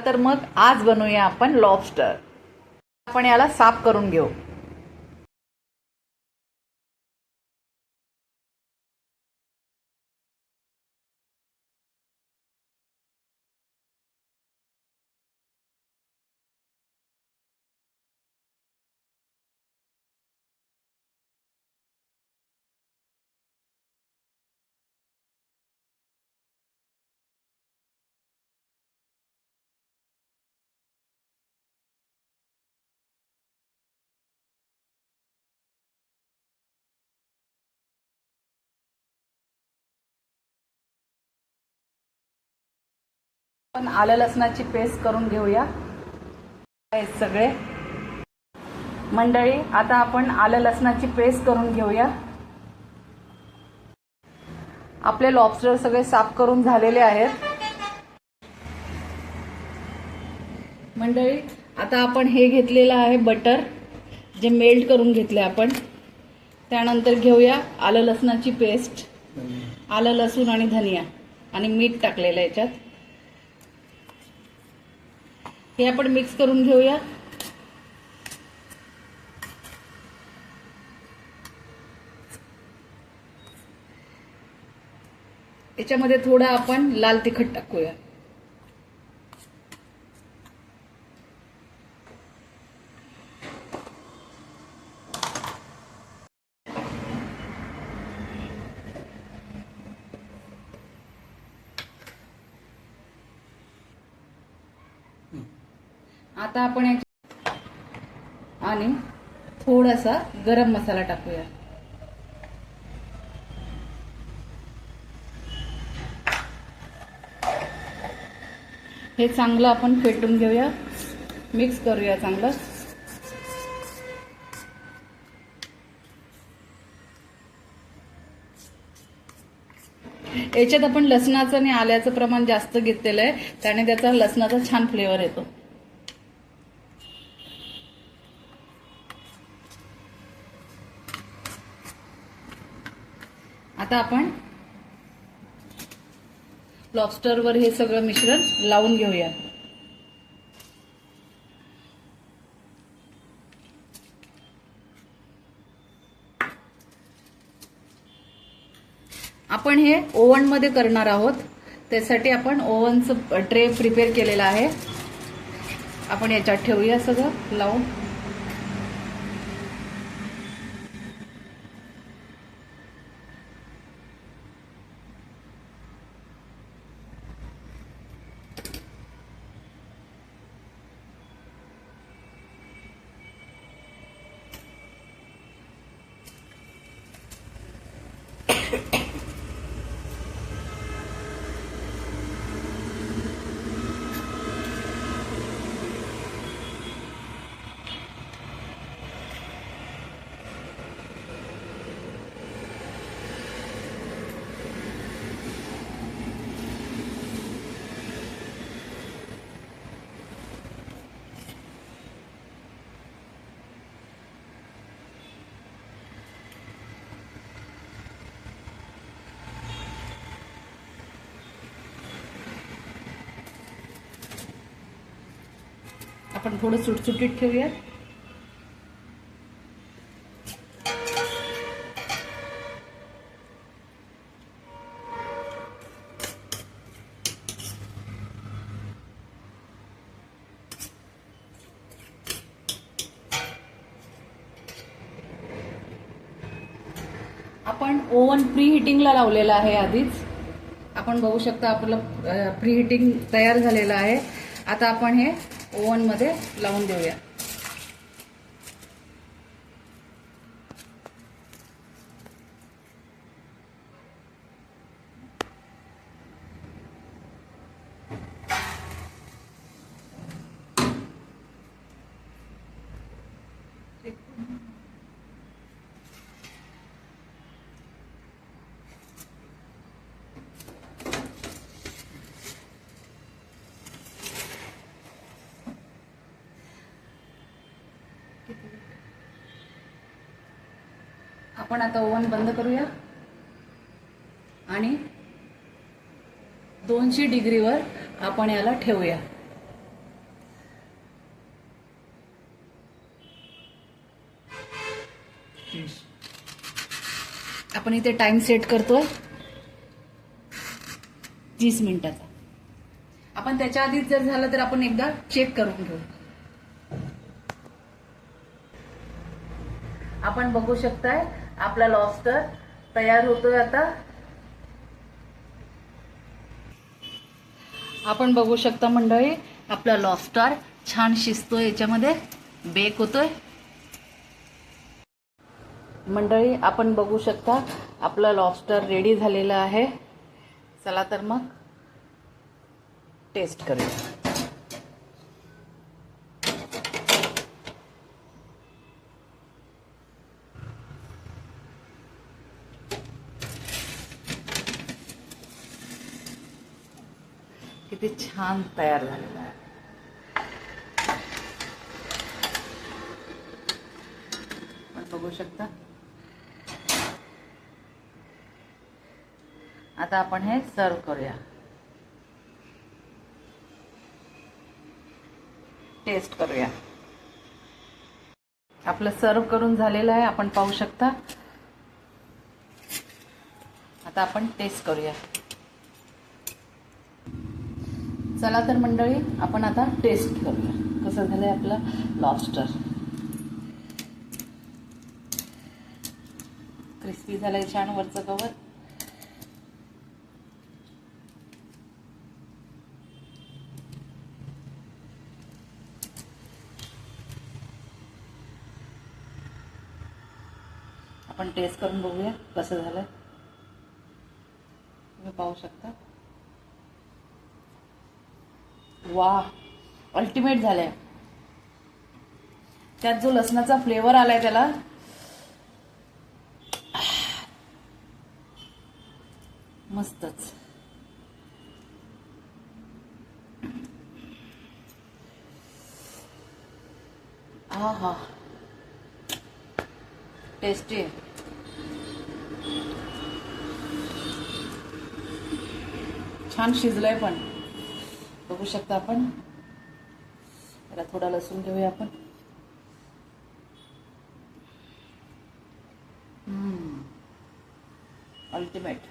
तर मग आज बनवूया आपण लॉबस्टर। आपण याला साफ करून घेऊ। आपण आलं लसणाची पेस्ट करून घेऊया। हे सगळे मंडळी, आता आपण आलं लसणाची पेस्ट करून घेऊया। आपले लॉबस्टर सगळे साफ करून झालेले आहेत। मंडळी, आता आपण हे घेतलेलं आहे बटर, जे मेल्ट करून घेतले आपण। त्यानंतर घेऊया आलं लसणाची पेस्ट, आलं लसूण आणि धनिया आणि मीठ टाकलेलं आहे याच्यात। हे आपण मिक्स करून घेऊया। याच्यामध्ये थोडं आपण लाल तिखट टाकूया। आता आपण आणि थोडासा गरम मसाला टाकूया। हे चांगलं आपण फेटून घेऊया, मिक्स करूया चांगलं। याच्यात आपण लसणाचं आणि आल्याचं प्रमाण जास्त घेतलेलं आहे, त्याने त्याचा लसणाचा छान फ्लेवर येतो। आता आपण लॉबस्टरवर हे सगळं मिश्रण लावून घेऊया। आपण हे ओव्हन मध्ये करणार आहोत, त्यासाठी आपण ओव्हनचं ट्रे प्रिपेअर केलेला आहे। आपण याच्यात ठेवूया सगळं लावून। आपण थोडं सुटसुटीत ठेवूया। आपण ओव्हन प्री हिटिंगला लावलेला आहे आधीच। आपण बघू शकता आपलं प्री हिटिंग तयार झालेलं आहे। आता आपण हे ओव्हन मध्ये लावून देऊया। आपण आता ओव्हन बंद करूया आणि 200 डिग्रीवर आपण याला ठेवूया। आपण इथे टाइम सेट करतोय 30 मिनिटाचा. आपण त्याच्या आधीच जर झालं तर आपण एकदा चेक करून घेऊ. आपण बघू शकताय आपला लॉबस्टर तयार होतोय. आता आपण बघू शकता मंडळी, आपला लॉबस्टर छान शिजतोय, याच्यामध्ये बेक होतोय. मंडळी आपण बघू शकता आपला लॉबस्टर रेडी झालेला आहे. चला तर मग टेस्ट करूया. किती छान तयार झालेला आहे. आपण बघू शकता. आता आपण हे सर्व करूया. टेस्ट करूया. आपलं सर्व करून झालेलं आहे, आपण पाहू शकता. आता आपण टेस्ट करूया. चला तर मंडळी आपण आता टेस्ट करूया कसं झालंय आपलं लॉबस्टर. क्रिस्पी झालंय छान वरचं कवर. आपण टेस्ट करून बघूया कसं झालंय. तुम्ही पाहू शकता. वाह, अल्टिमेट झालंय. त्यात जो लसणाचा फ्लेवर आलाय त्याला, मस्तच. हा टेस्टी. छान शिजलंय पण बघू शकता आपण. त्याला थोडा लसूण घेऊया आपण. अल्टिमेट.